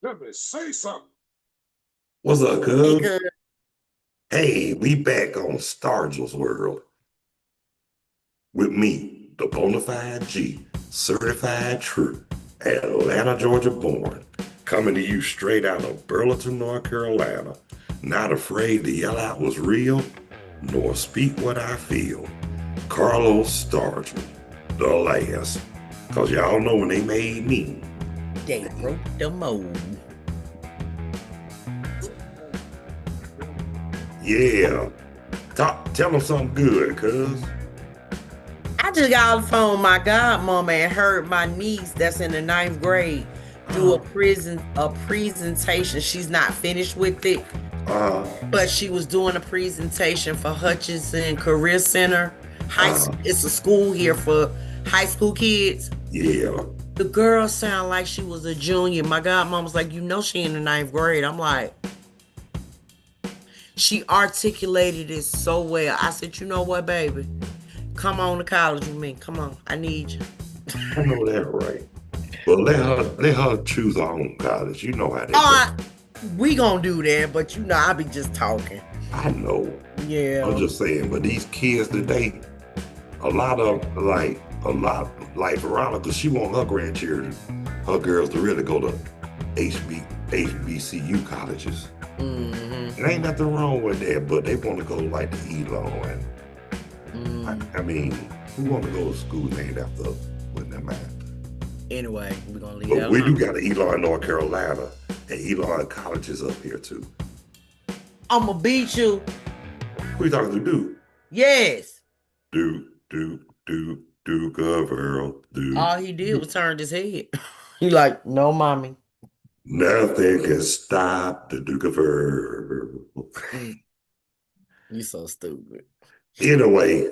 Let me say something. What's up, Hey, cuz? cuz. Hey, we back on Stargell's World with me, the bona fide G, certified true, Atlanta, Georgia born, coming to you straight out of Burlington, North Carolina, not afraid to yell out what's real, nor speak what I feel. Carlos Stargell, the last. Cause y'all know when they made me. They broke the mold. Yeah. Tell them something good, cuz. I just got on the phone with my godmama and heard my niece that's in the ninth grade do Uh, a presentation. She's not finished with it, uh, but she was doing a presentation for Hutchinson Career Center. uh, It's a school here for high school kids. yeah. The girl sounded like she was a junior. My godmom was like, she in the ninth grade. I'm like, she articulated it so well. I said, you know what, baby? Come on to college with me. Come on. I need you. I know that right. But let her choose her own college. You know how that goes. Uh, we gonna do that, but I be just talking. I know. I'm Yeah. just saying, but these kids today, a lot like Veronica, she want her grandchildren, her girls to really go to HBCU colleges. Mm-hmm. There ain't nothing wrong with that, but they want to go like the Elon. And I mean, who want to go to school named after with that man? Anyway, we're gonna leave But that we do alone. got an Elon, North Carolina, and Elon colleges up here too. I'ma beat you. Who you talking to? Yes. Do, girl, All he did was turn his head. He like, no, mommy. Nothing can stop the Duke of Earl. Mm, you so stupid. Anyway,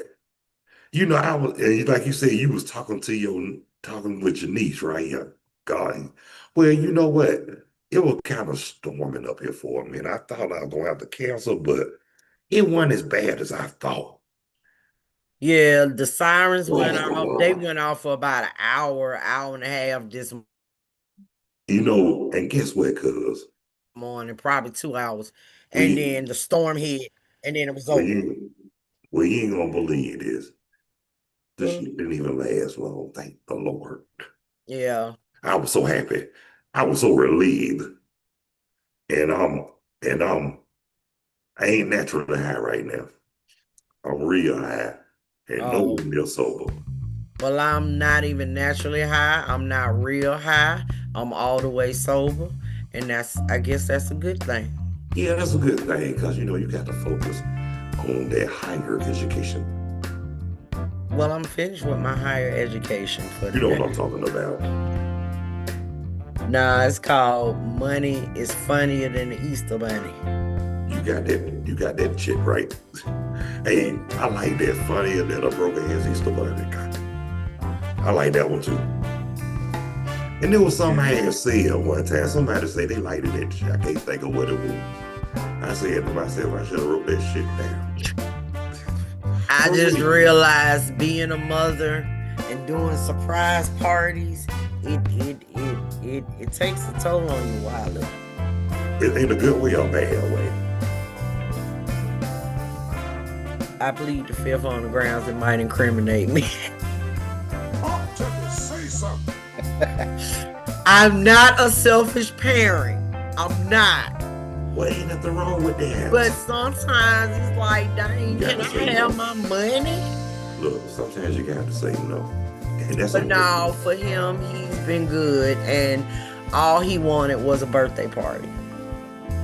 I was like you said, you was talking with your niece, right? Yeah. God. Well, you know what? It was kind of storming up here for me, and I thought I was gonna have to cancel, but it wasn't as bad as I thought. Yeah, the sirens went off. They went off for about an hour and a half this And guess what, cuz? morning, probably 2 hours. And We then the storm hit, and then it was well, over. you well, you ain't gonna believe this. This Mm, shit didn't even last long, thank the Lord. yeah. I was so happy. I was so relieved. And I ain't naturally high right now. I'm real high and Oh, nowhere near sober. well, I'm not even naturally high. I'm not real high. I'm all the way sober. And I guess that's a good thing. Yeah, that's a good thing because you got to focus on that higher education. Well, I'm finished with my higher education for You know today. what I'm talking about. Nah, it's called Money is Funnier Than the Easter Bunny. You got that chick right. Hey, I like that funnier than a broken ass Easter bunny. I like that one too. And there was something I had said one time. Somebody said they liked that shit. I can't think of what it was. I said to myself, I should have wrote that shit down. I For just real. realized being a mother and doing surprise parties, it takes a toll on you, Wilder. It ain't a good way or a bad way. I plead the fifth on the grounds that might incriminate me. Let me say something. I'm not a selfish parent. I'm not. Well, ain't nothing wrong with But that. sometimes it's like, You dang, got can to I say have no. my money? Look, sometimes you got to say no. And that's But no, okay. for him, he's been good. And all he wanted was a birthday party.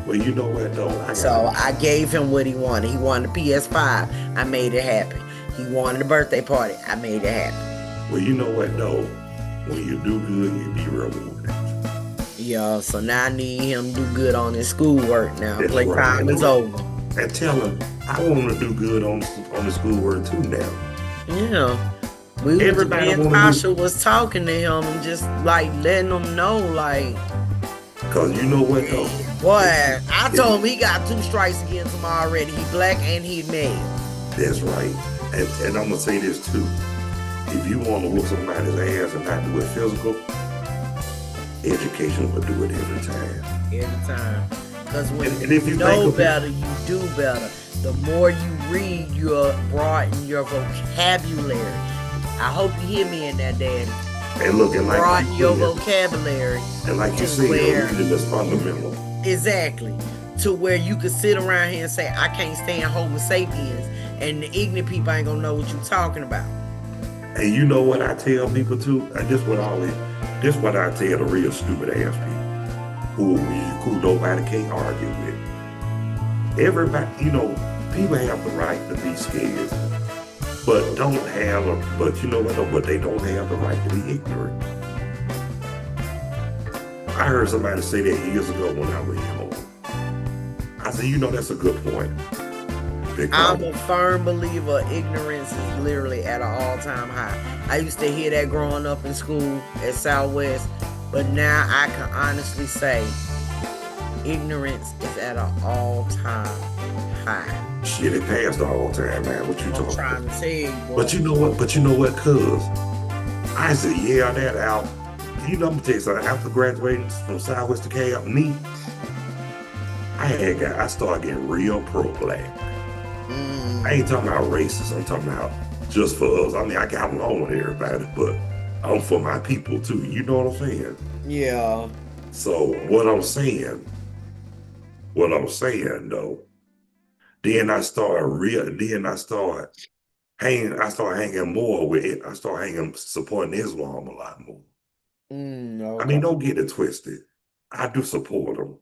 Well, you know what, though? I got So to. I gave him what he wanted. He wanted a PS5. I made it happen. He wanted a birthday party. I made it happen. Well, you know what, though? When you do good, you be rewarded. Yeah, so now I need him to do good on his schoolwork now. That's right. Playtime is over. And tell him, I want to do good on the schoolwork too now. Yeah. Me Everybody and want to Tasha do, was talking to him and just like letting him know, like, because you know what, though? boy, If, I if, told him he got 2 strikes against him already. He black and he male. that's right. And I'm going to say this too. If you want to whoop somebody's ass and not do it physical, education will do it every time. Every time. Because when And if you you know think of it, better, you do better. The more you read, you'll broaden your vocabulary. I hope you hear me in that, Daddy. and look, and like Broaden you your said, vocabulary and like you to said, where reading is fundamental. exactly to where you can sit around here and say, I can't stand Homo sapiens, and the ignorant people ain't gonna know what you're talking about. And you know what I tell people too? And this what I tell the real stupid ass people who nobody can't argue with. Everybody, people have the right to be scared, but you know what? But they don't have the right to be ignorant. I heard somebody say that years ago when I was young. I said, that's a good point. I'm a firm believer ignorance is literally at an all-time high. I used to hear that growing up in school at Southwest, but now I can honestly say ignorance is at an all-time high. Shit, it passed the whole time, man. What you talking about? I'm trying to tell you, boy. But you know what, cuz? I said, yeah, that out. I'm gonna tell you something. After graduating from Southwest to Cal, I started getting real pro-black. I ain't talking about racist. I'm talking about just for us. I mean, I got along with everybody, but I'm for my people too. You know what I'm saying? Yeah. So what I'm saying though, then I started hanging more with it. I started supporting Islam a lot more. Okay. I mean, don't get it twisted. I do support them,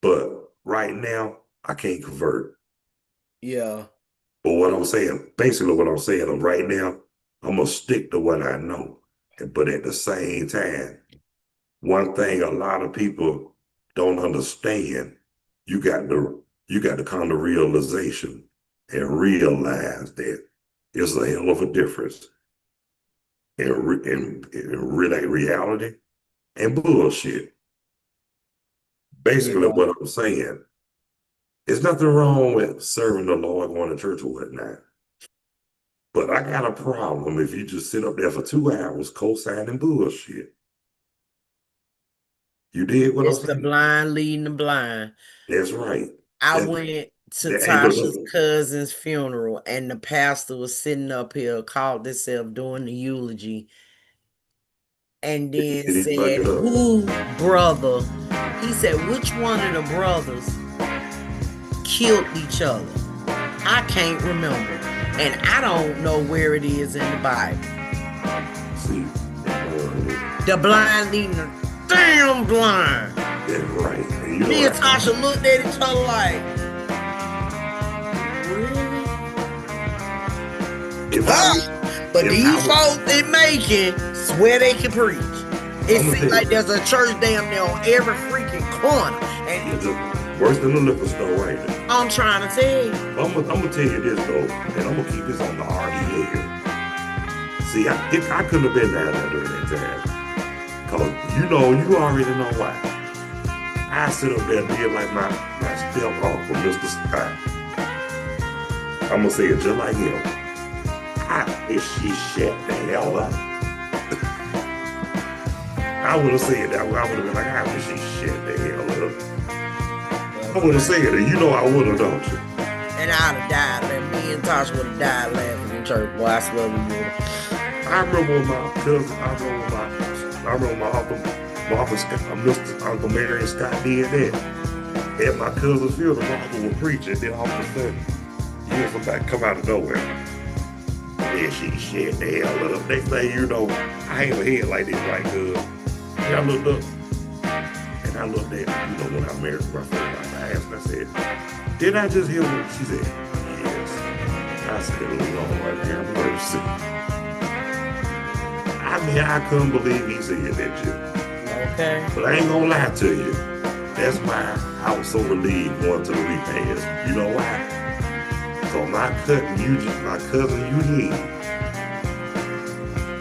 but right now I can't convert. Yeah. But basically what I'm saying, right now, I'm gonna stick to what I know. But at the same time, one thing a lot of people don't understand, you got to come to realization and realize that it's a hell of a difference in reality and bullshit. Basically, what I'm saying, there's nothing wrong with serving the Lord, going to church or whatnot. But I got a problem if you just sit up there for 2 hours co-signing bullshit. You did what I'm saying? It's the blind leading the blind. That's right. I went to Tasha's cousin's funeral, and the pastor was sitting up here, called himself doing the eulogy, and then said, who brother? He said, which one of the brothers killed each other? I can't remember. And I don't know where it is in the Bible. See, the blind leading the damn blind. That's right. Me and Tasha looked at each other like, really? But these folks in Macon swear they can preach. It seems like there's a church damn near on every freaking corner. And it's worse than the liquor store, ain't it? I'm trying to tell you. I'm gonna tell you this though, and I'm gonna keep this on the RDA. See, I couldn't have been down there during that time, cause you already know why. I sit up there and be like my step uncle, Mr. Scott. I'm gonna say it just like him. She shut the hell up. I would have said that. I would have been like, I wish she shut the hell up. I would have said it. I would have, don't you? And I'd have died. And me and Tasha would have died laughing in church. Boy, I swear we would. I remember when my cousin, I remember my uncle Scott, Mr. Uncle Mary and Scott did that. At my cousin's funeral, my uncle was preaching, then all of a sudden, here's somebody come out of nowhere. And she shit the hell up. Next thing you know, I ain't a head like this right good. And I looked up, and I looked at, when I married my friend, I asked her, I said, did I just hear what she said? Yes. I said, Lord have mercy. I mean, I couldn't believe he said that shit. Okay. But I ain't gonna lie to you. That's why I was so relieved going to the repast. You know why? So my cousin Eugene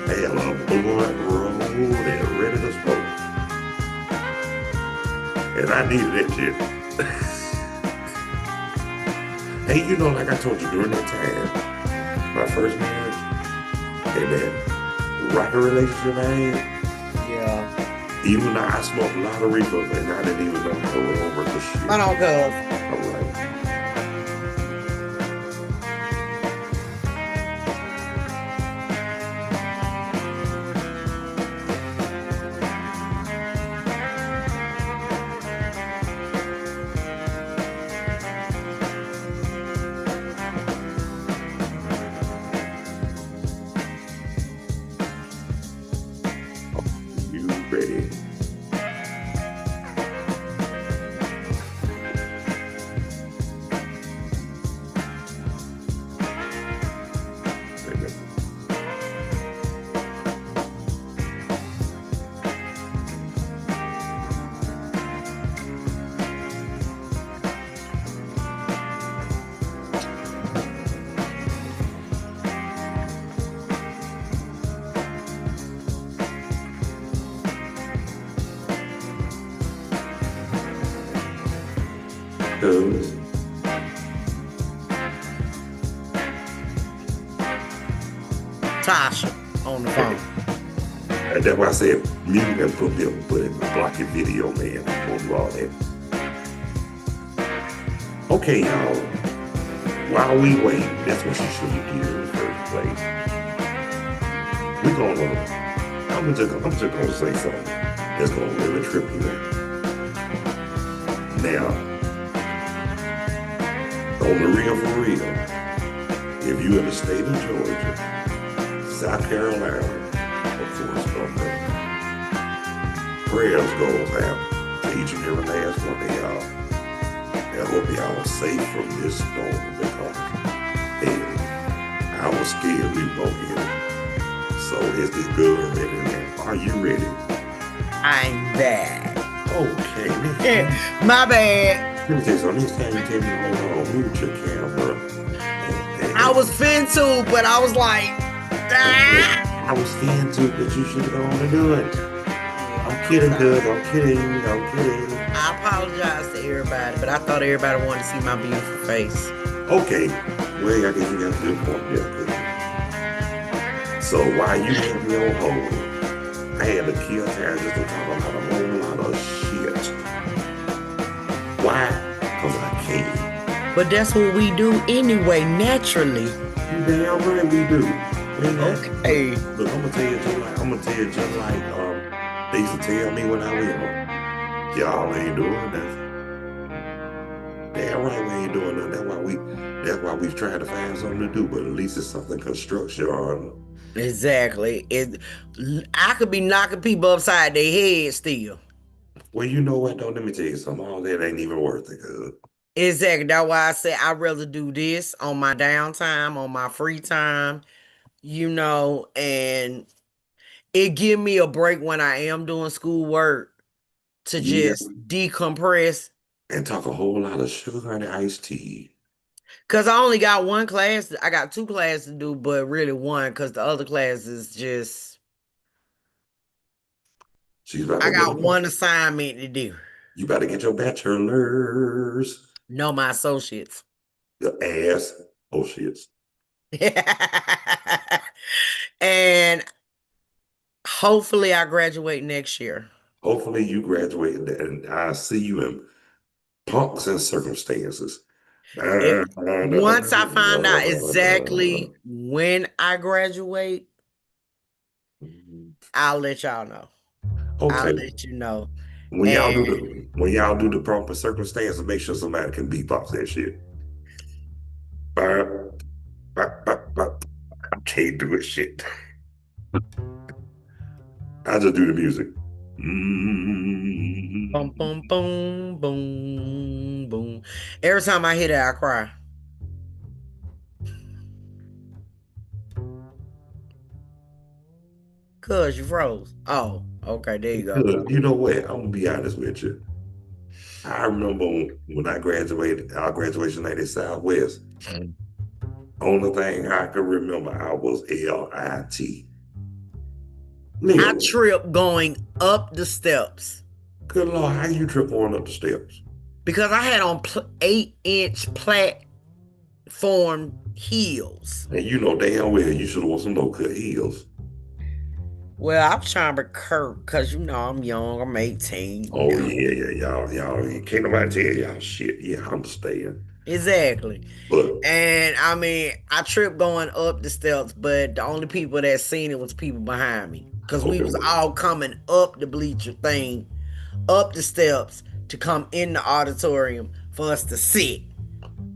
had a blunt roll and ready to smoke. And I needed that shit. Hey, like I told you during that time, my first marriage, and that rocky relationship I had. Yeah. Even though I smoked a lot of reefer and I didn't even know how it don't work for shit. I don't go. All right. You ready? Tasha on the phone. And that's why I said mute and put it block your video, man. Don't do all that. Okay, y'all. While we wait, that's what you should have did in the first place. I'm just gonna say something that's gonna really trip you out. Now, on the real for real, if you in the state of Georgia, South Carolina, of course, prayers goes out to each and every last one of y'all. I hope y'all are safe from this storm because, hey, I was scared we were gonna get it. So is this good already, man? Are you ready? I'm bad. Okay. My bad. Let me tell you something. Next time you tell me, hold on, mute your camera. I was fin to, but I was like, I was fin to, but you should have gone to do it. I'm kidding, cuz. I'm kidding. I apologize to everybody, but I thought everybody wanted to see my beautiful face. Okay. Well, I guess you got a good point there. So while you had me on hold, I had to kill time just to talk about a whole lot of shit. Why? Because I can. But that's what we do anyway, naturally. You damn right we do. Okay. Look, I'm gonna tell you just like they used to tell me when I was young. Y'all ain't doing nothing. Damn right we ain't doing nothing. That's why we've tried to find something to do, but at least it's something construction. Exactly. I could be knocking people upside their head still. Well, you know what though? Let me tell you something. All that ain't even worth it, cuz. Exactly. That's why I say I'd rather do this on my downtime, on my free time, and it give me a break when I am doing schoolwork to just decompress. And talk a whole lot of sugar honey iced tea. Cause I only got one class. I got 2 classes to do, but really one, cause the other class is just. I got one assignment to do. You better get your bachelor's. No, my associates. The ass associates. And hopefully I graduate next year. Hopefully you graduate and I see you in Punks and Circumstances. Once I find out exactly when I graduate, I'll let y'all know. Okay. I'll let you know. When y'all do the proper circumstances, make sure somebody can beatbox that shit. I can't do it shit. I just do the music. Boom, boom, boom, boom, boom. Every time I hear that, I cry. Cause you froze. Oh, okay, there you go. You know what? I'm gonna be honest with you. I remember when I graduated, our graduation night at Southwest. Only thing I can remember, I was LIT. I tripped going up the steps. Good Lord, how you trip going up the steps? Because I had on 8-inch platform heels. And you know damn well you should have worn some low-cut heels. Well, I'm trying to Kurt because I'm young. I'm 18. Oh yeah, y'all. Can't nobody tell y'all shit. Yeah, I understand. Exactly. But And I mean, I tripped going up the steps, but the only people that seen it was people behind me. Cause we okay, was well, all coming up the bleacher thing, up the steps to come in the auditorium for us to sit.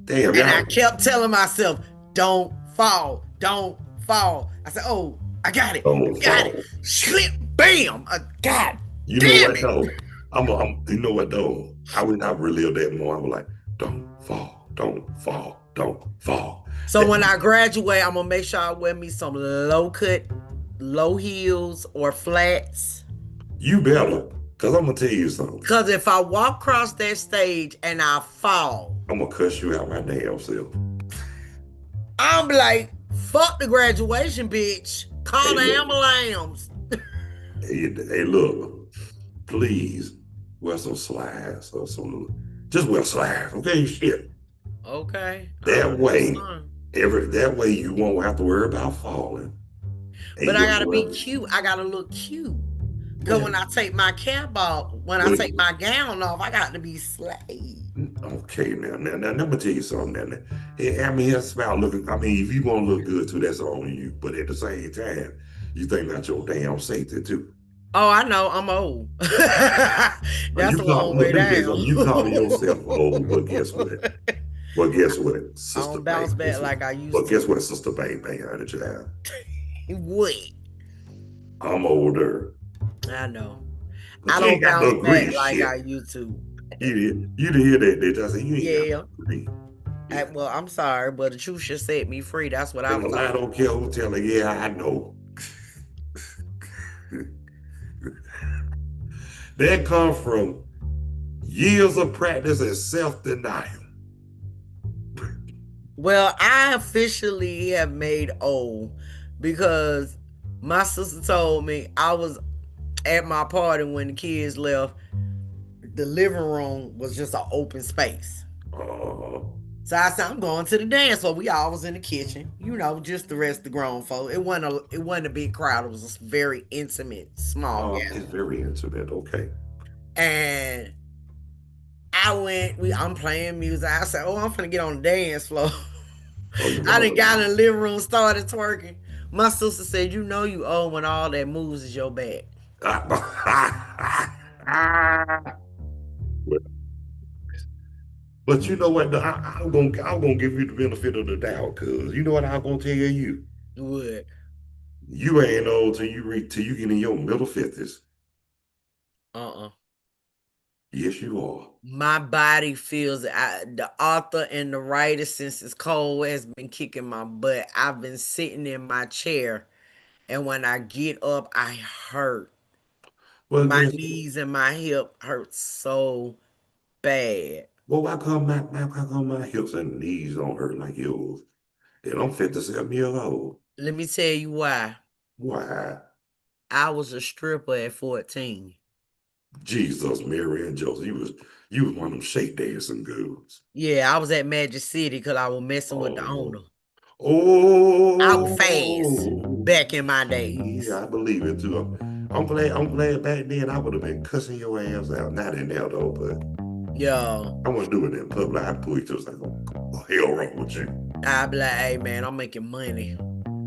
damn And I y'all kept telling myself, don't fall, don't fall. I said, oh, I got it, almost I got it. fall. Slip, bam, God You know damn what it. though? You know what though? I would not relive that more. I was like, don't fall, don't fall, don't fall. So That when I graduate, I'm gonna make sure I wear me some low cut, low heels or flats. you better, cause I'm gonna tell you something. Cause if I walk across that stage and I fall, I'm gonna cuss you out my damn self. I'm like, fuck the graduation, bitch. Call Hey the look, ambulance. hey look, please wear some slides or some. Just wear slides, okay? Shit. Okay, all That right, way, son. that way you won't have to worry about falling, and But I you'll gotta be go. cute. I gotta look cute. Cause when Well, I take my cap off, when I well, take my gown off, I got to be slayed. okay, now, let me tell you something. Now. I mean, it's about looking. I mean, if you want to look good too, that's on you. But at the same time, you think about your damn safety too. Oh, I know. I'm old. That's You a call, long look, way let me tell you down. something. You calling yourself old, but guess what? Well, guess what, I Sister don't bounce Bang? back Guess what? like I Well, used to. guess what, Sister Bang Bang, honey child? What? I'm older, I know. but I you ain't don't got bounce no back green like I shit. used to. You did hear that? Did I say you ain't got Yeah. no green? Yeah. Well, I'm sorry, but the truth should set me free. That's what I And was a lie talking don't about. kill who tell her, yeah, I know. That come from years of practice and self-denial. Well, I officially have made old because my sister told me I was at my party when the kids left. The living room was just an open space. Uh, So I said, I'm going to the dance floor. We all was in the kitchen, just the rest of the grown folks. It wasn't a big crowd. It was a very intimate, small it's gathering. very intimate. Okay. And I'm playing music. I said, oh, I'm finna get on the dance floor. Oh, you I got done got in on the living room, started twerking. My sister said, you old when all that moves is your back. Well, but you know what? I'm gonna give you the benefit of the doubt, cause you know what I'm gonna tell you. Would. You ain't old till you get in your middle fifties. Uh-uh. Yes, you are. My body feels the author and the writer since it's cold has been kicking my butt. I've been sitting in my chair, and when I get up, I hurt. Well, My guess what? knees and my hip hurt so bad. Well, why come my hips and knees don't hurt like yours? And I'm 57 years old. Let me tell you why. Why? I was a stripper at 14. Jesus, Mary and Joseph. You was one of them shake dancing girls. Yeah, I was at Magic City because I was messing with the Oh, owner. I was fast oh, back in my days. yeah, I believe it too. I'm glad back then I would have been cussing your ass out. Not in there though, but Yo, I wouldn't do it in public. I'd pull you to the like, what the hell wrong with you? I be like, hey man, I'm making money.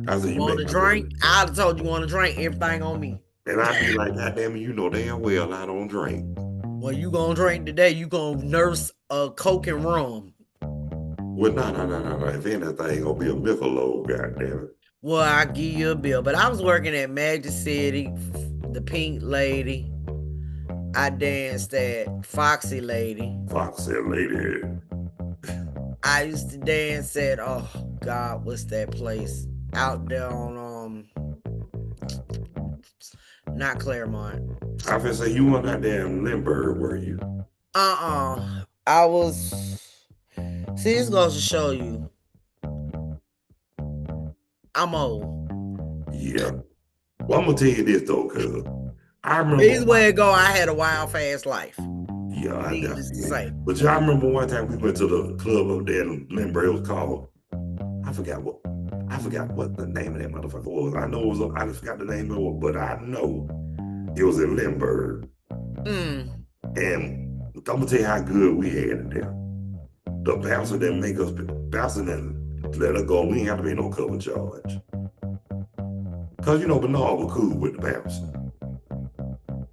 I said, You you want make a my money. drink? I'd have told you want a drink, everything on me. And I'd be like, God damn it, you know damn well I don't drink. Well, you gonna drink today, you gonna nurse a Coke and rum. Well, no. If anything, gonna be a Michelob, God damn it. Well, I give you a bill. But I was working at Magic City, the Pink Lady. I danced at Foxy Lady. Fox said, lady. I used to dance at oh God, what's that place? Out there on not Claremont. I feel say you weren't that damn Lindbergh, were you? I was see this goes to show you I'm old. Yeah. Well, I'm gonna tell you this though, cuz I remember Either way it go, I had a wild fast life. yeah, I Needless to definitely. say. But I remember one time we went to the club up there in Lindbergh. It was called, I forgot what, I forgot what the name of that motherfucker was. I know it was, I just forgot the name of it, but I know it was in Lindbergh. And I'm gonna tell you how good we had it there. The bouncer didn't make us, bouncer didn't let us go. We ain't have to pay no cover charge. Cause you know Bernard was cool with the bouncer.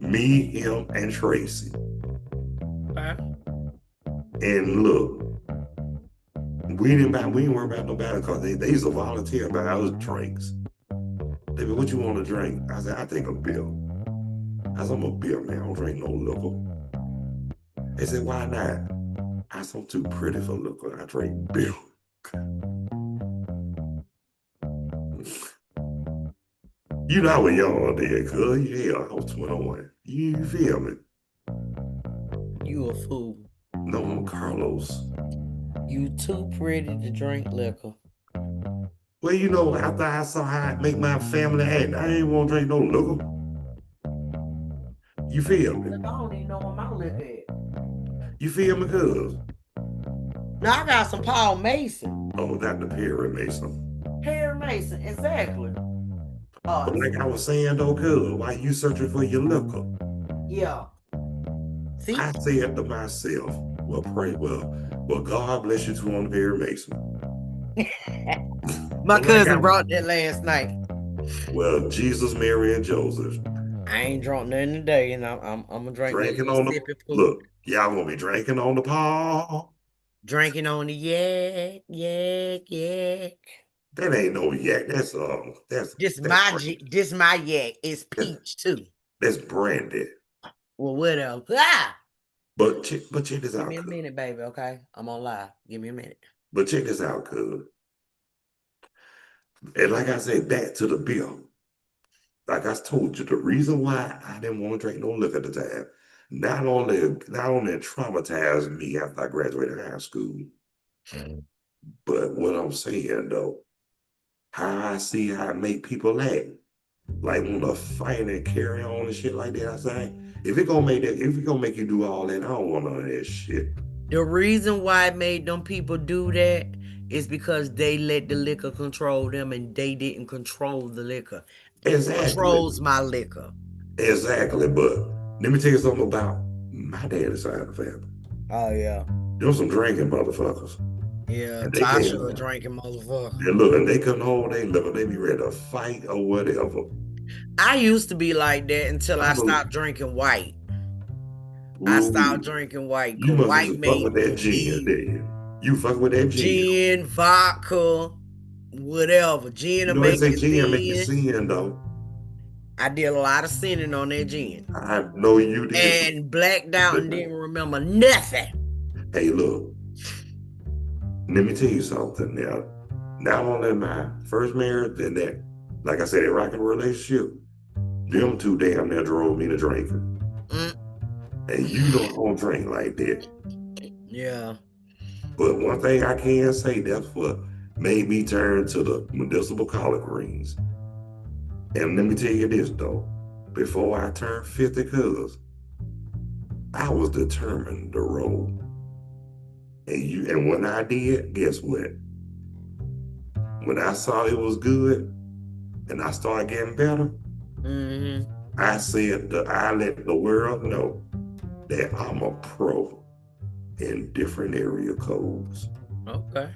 Me, him, and Tracy. And look, we didn't worry about nobody because they used to volunteer about our drinks. They said, what you want to drink? I said, I take a beer. I said, I'm a beer man, I don't drink no liquor. They said, why not? I said, I'm too pretty for liquor. I drink beer. You know I was young then, cuz. Yeah, I was 21. You feel me? You a fool. No, I'm Carlos. You too pretty to drink liquor. Well, you know, after I saw how it make my family act, I ain't want to drink no liquor. You feel me? I don't even know where my liquor at. You feel me, cuz? Now I got some Paul Mason. Oh, not the Perry Mason. Perry Mason, exactly. But like I was saying though, cuz, why you searching for your liquor? Yeah. See? I said to myself, well, pray, well, God bless you too on the Perry Mason. My cousin brought that last night. Well, Jesus, Mary, and Joseph. I ain't drunk nothing today, and I'm gonna drink drinking on the look. Y'all gonna be drinking on the paw. Drinking on the yak. That ain't no yak. That's this my yak. It's peach too. That's brandy. Well, whatever. Ah! But check this out. Give me a minute, baby. Okay, I'm on live. Give me a minute. But check this out, cuz. And like I said, back to the bill. Like I told you, the reason why I didn't want to drink no liquor at the time, not only it traumatized me after I graduated high school, but what I'm saying though, how I see how it make people act, like want to fight and carry on and shit like that. I say, if it gonna make you do all that, I don't want none of that shit. The reason why it made them people do that is because they let the liquor control them and they didn't control the liquor. It controls my liquor. Exactly, but let me tell you something about my daddy's side of the family. Oh yeah. There's some drinking motherfuckers. Yeah, Tasha a drinking motherfucker. And look, and they couldn't hold their liquor. They be ready to fight or whatever. I used to be like that until I stopped drinking white. I stopped drinking white. You must white fuck with that gin, didn't you? You fuck with that gin, vodka, whatever. Gin to make you gin make you sin, though. I did a lot of sinning on that gin. I know you did. And blacked out and didn't remember nothing. Hey, look. Let me tell you something now. Not only my first marriage and that, like I said, that rocking relationship, them two damn near drove me to drinking. And you don't drink like that. Yeah. But one thing I can say, that's what made me turn to the medicinal collard greens. And let me tell you this though, before I turned 50, cuz I was determined to roll. And when I did, guess what? When I saw it was good and I started getting better, I said I let the world know that I'm a pro in different area codes. Okay.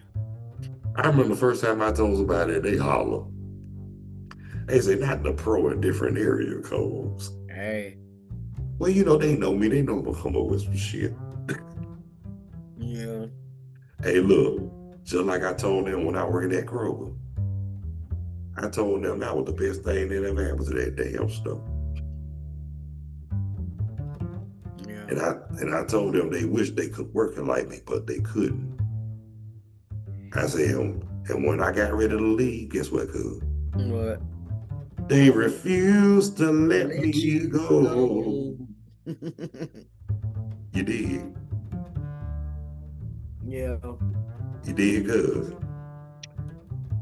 I remember the first time I told somebody that, they holler. They say, not the pro in different area codes. Hey. Well, you know, they know me. They know I'm gonna come up with some shit. Yeah. Hey, look, just like I told them when I worked at Kroger, I told them that was the best thing that ever happened to that damn stuff. Yeah. And I told them they wish they could work like me, but they couldn't. I said, and when I got ready to leave, guess what, cuz? What? They refused to let me go. You did. Yeah. You did, cuz.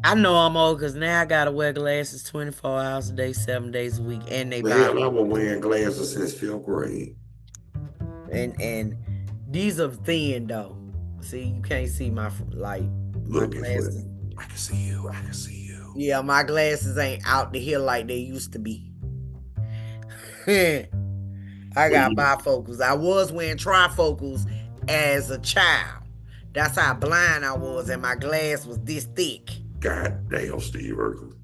I know I'm old because now I gotta wear glasses 24 hours a day, 7 days a week, and they Hell, I've been wearing glasses since 5th grade. And these are thin though. See, you can't see my Look, glasses. I can see you. Yeah, my glasses ain't out to here like they used to be. I Well, got bifocals. I was wearing trifocals as a child. That's how blind I was, and my glass was this thick. God damn, Steve Urkel.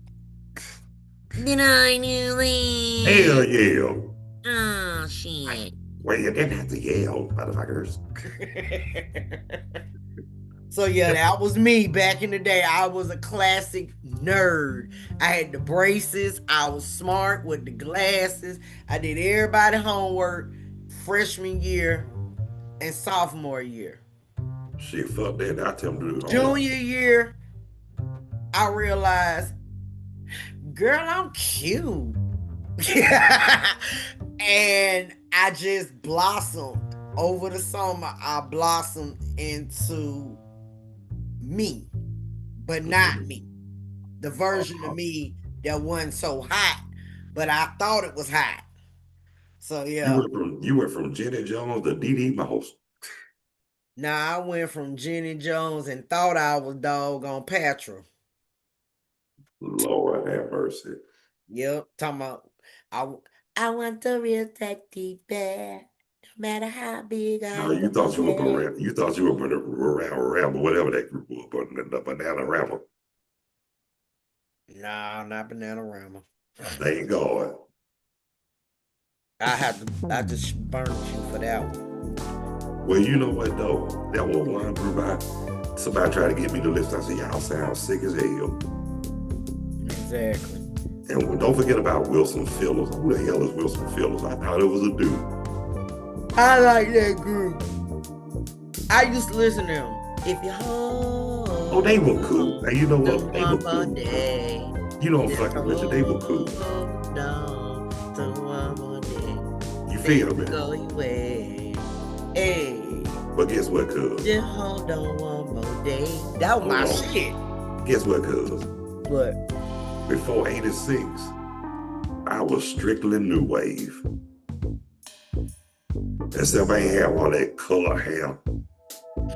Did I knew that? Hell yeah. Oh, shit. Well, you didn't have to yell, motherfuckers. So yeah, that was me back in the day. I was a classic nerd. I had the braces. I was smart with the glasses. I did everybody homework freshman year and sophomore year. Shit, fuck that. I tell them to do it homework. Junior year, I realized, girl, I'm cute. And I just blossomed. Over the summer, I blossomed into me, but not me. The version of me that wasn't so hot, but I thought it was hot. So yeah. You went from Jenny Jones to Dee Mouse. Now I went from Jenny Jones and thought I was doggone Patra. Lord have mercy. Yep, talking about I want the real teddy bear, no matter how big I No, you thought you were around. You thought you were around whatever that group was, but the Banana Rama. Nah, not Bananarama. Thank God. I just burned you for that one. Well, you know what though? That was one group somebody tried to get me to listen. I said, y'all sound sick as hell. Exactly. And don't forget about Wilson Phillips. Who the hell is Wilson Phillips? I thought it was a dude. I like that group. I used to listen to them. If you hold. Oh, they were cool. And you know what? They were cool. Day, you know I'm fucking with you. They were cool. No, one more day. You feel me? Go your way. Hey. But guess what, cuz? Just hold on one more day. That was my shit. Guess what, cuz? What? Before 86, I was strictly new wave. Except I ain't have all that color hair,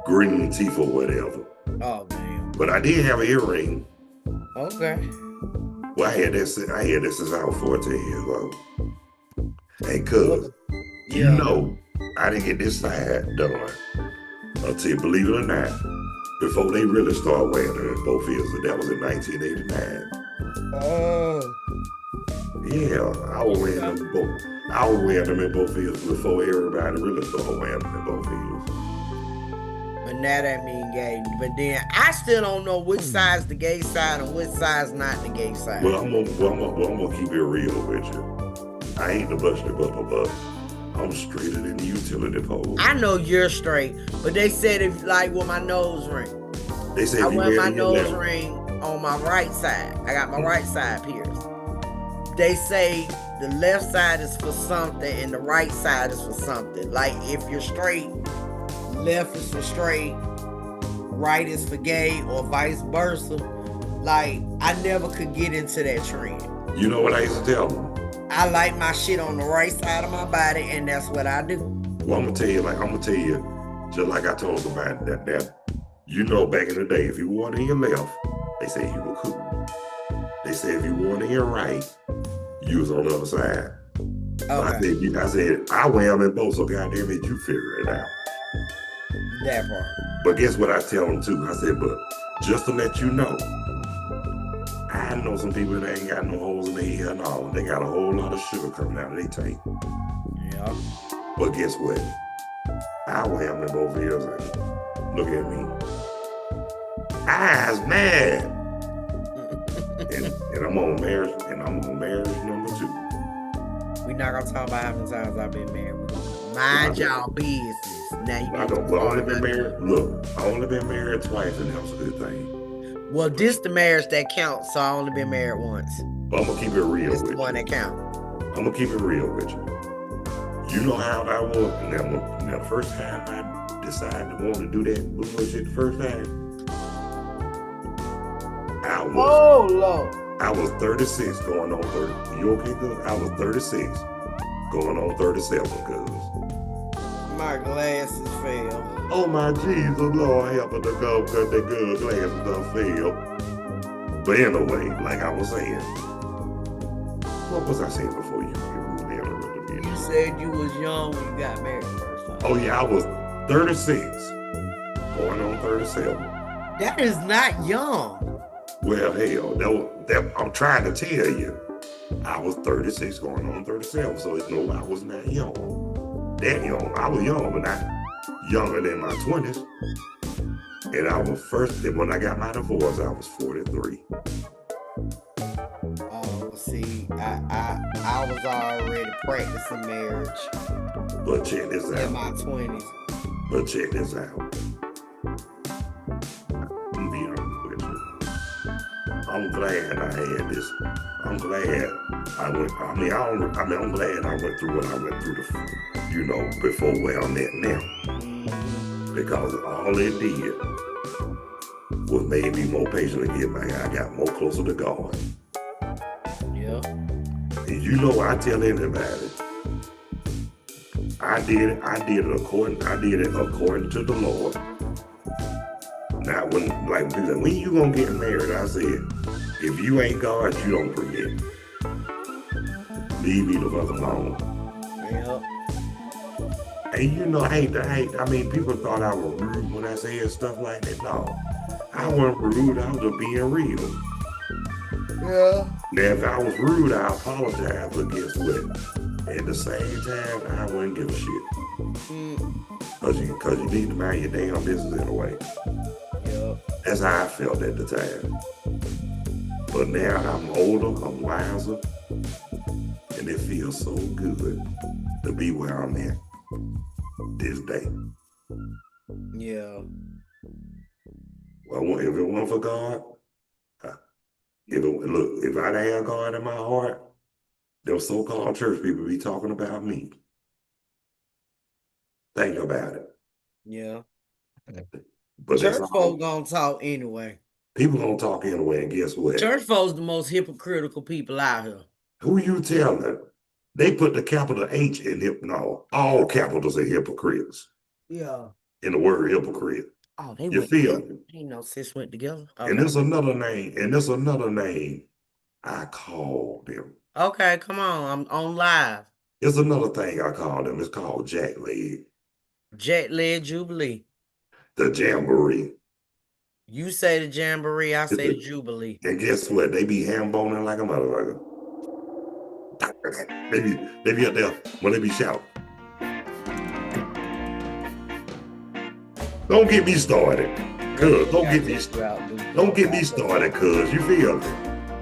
green teeth or whatever. Oh man. But I did have an earring. Okay. Well, I had this since I was 14 years old. And cuz, you know, I didn't get this side done until, believe it or not, before they really started wearing them in both ears. And that was in 1989. Oh. Yeah, I was wearing them both. I was wearing them in both ears before everybody really started wearing them in both ears. But now that mean gay. But then I still don't know which side's the gay side and which side's not the gay side. Well, I'm gonna keep it real with you. I ain't the busted but I'm straighter than the utility pole. I know you're straight, but they said if like with my nose ring. They said I wear my nose ring on my right side. I got my right side pierced. They say the left side is for something and the right side is for something. Like if you're straight, left is for straight, right is for gay, or vice versa. Like I never could get into that trend. You know what I used to tell them? I like my shit on the right side of my body, and that's what I do. Well, I'm gonna tell you, just like I told somebody that you know back in the day, if you wore it in your left, they say you were cool. They say if you wore it in your right, you was on the other side. Okay. I said, I wear them in both, so goddamn it, you figure it out. That part. But guess what I tell them too? I said, but just to let you know, I know some people that ain't got no holes in their head and all. They got a whole lot of sugar coming out of their tank. Yeah. But guess what? I wear them in both ears and look at me. Eyes mad. and I'm on marriage number 2. We're not gonna talk about how many times I've been married. Mind y'all business. Now you I only been married. Look, I only been married twice, and that was a good thing. Well, this the marriage that counts, so I only been married once. But I'm gonna keep it real with you. This the one that count. I'm gonna keep it real with you. You know how I was. Now the first time I decided to want to do that bullshit, the first time, I was 36 going on 30. You okay, cuz? I was 36 going on 37, cuz. My glasses fell. Oh my Jesus, Lord help her to go, cause the good glasses done fell. But anyway, like I was saying, what was I saying before you interrupted me? You said you was young when you got married first time. Oh yeah, I was 36, going on 37. That is not young. Well, hell, I'm trying to tell you, I was 36 going on 37, so no, I was not young. That young. I was young, but not younger than my 20s. And I was when I got my divorce, I was 43. Oh, see, I was already practicing marriage. But check this out. In my 20s. But check this out. I'm be honest with you. I'm glad I had this. I'm glad I went. I'm glad I went through what I went through. Before where I'm at now. Because all it did was made me more patient to get back. I got more closer to God. Yeah. And I tell anybody, I did it according to the Lord. Now when you gonna get married, I said, if you ain't God, you don't forget. Leave me the fuck alone. Yeah. And people thought I was rude when I said stuff like that. No, I wasn't rude. I was just being real. Yeah. Now, if I was rude, I apologize. But guess what? At the same time, I wouldn't give a shit. Because you need to mind your damn business in a way. Yeah. That's how I felt at the time. But now I'm older, I'm wiser, and it feels so good to be where I'm at this day. Yeah. Well, if it weren't for God, if I'd had God in my heart, those so-called church people be talking about me. Think about it. Yeah. But church folk gonna talk anyway. People gonna talk anyway, and guess what? Church folks the most hypocritical people out here. Who you telling? They put the capital H in no, all capitals are hypocrites. Yeah. In the word hypocrite. Oh, they you went feel together. Ain't no sis went together. Okay. And there's another name, I called them. Okay, come on. I'm on live. There's another thing I call them. It's called Jack Leg. Jack Leg Jubilee. The Jamboree. You say the Jamboree, I say the Jubilee. And guess what? They be ham-boning like a motherfucker. They be up there when they be shouting. Don't get me started, cuz. Don't get me started, cuz. You feel me?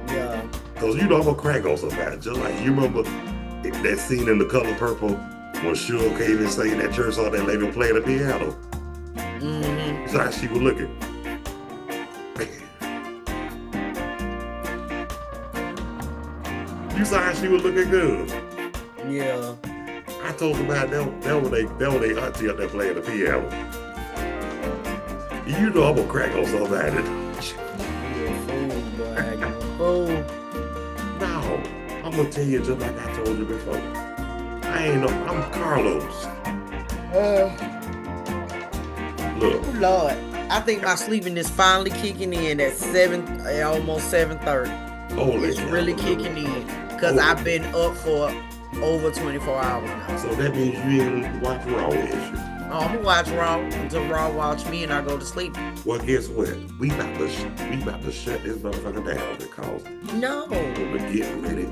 Yeah. Cuz I'm gonna crack on somebody. Just like you remember that scene in The Color Purple when Suge came and sang that church song, that lady playing the piano. Mm-hmm. That's how she was looking. You saw how she was looking good. Yeah. I told somebody that was they auntie up there playing the piano. I'm gonna crack on somebody. You a fool, boy. You a fool. No, I'm gonna tell you just like I told you before. I'm Carlos. Look. Oh, Lord. I think my sleeping is finally kicking in at almost 7:30. It's really kicking in. Because I've been up for over 24 hours now. So that means you ain't watch Raw, is you? Oh, I'm gonna watch Raw until Raw watch me and I go to sleep. Well, guess what? We about to shut this motherfucker down because we're getting ready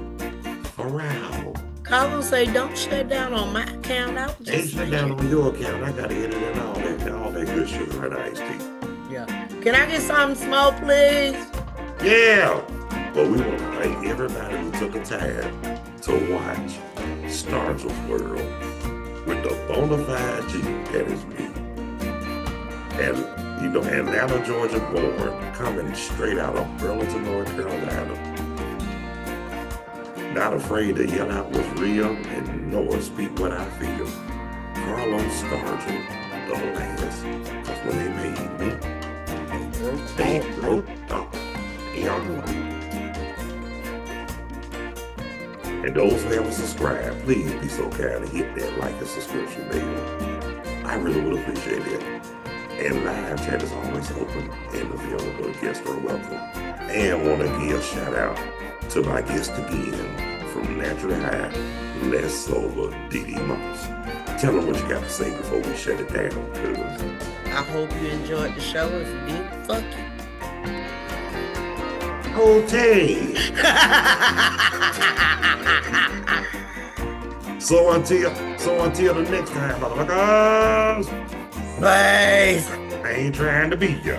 for Raw. Carlos say, don't shut down on my account. I was just ain't shut down on your account. I gotta edit in all that good shit right now, iced tea. Yeah. Can I get something small, please? Yeah. But we want to thank everybody who took a time to watch Stargell World with the Bonafide G, that is me. And, Atlanta, Georgia born, coming straight out of Burlington, North Carolina. Not afraid to yell out what's real and nor speak what I feel. Carlos Stargell, the last. Because when they made me, they broke up. And those who haven't subscribed, please be so kind to hit that like and subscription bell. I really would appreciate that. And live chat is always open and available. Guests are welcome. And want to give a shout out to my guest again from Natural High, Less Sober, Dee Moss. Tell them what you got to say before we shut it down, cuz. I hope you enjoyed the show. If you did, fuck you. Okay. So until the next time, motherfuckers. Bye. I ain't trying to be ya.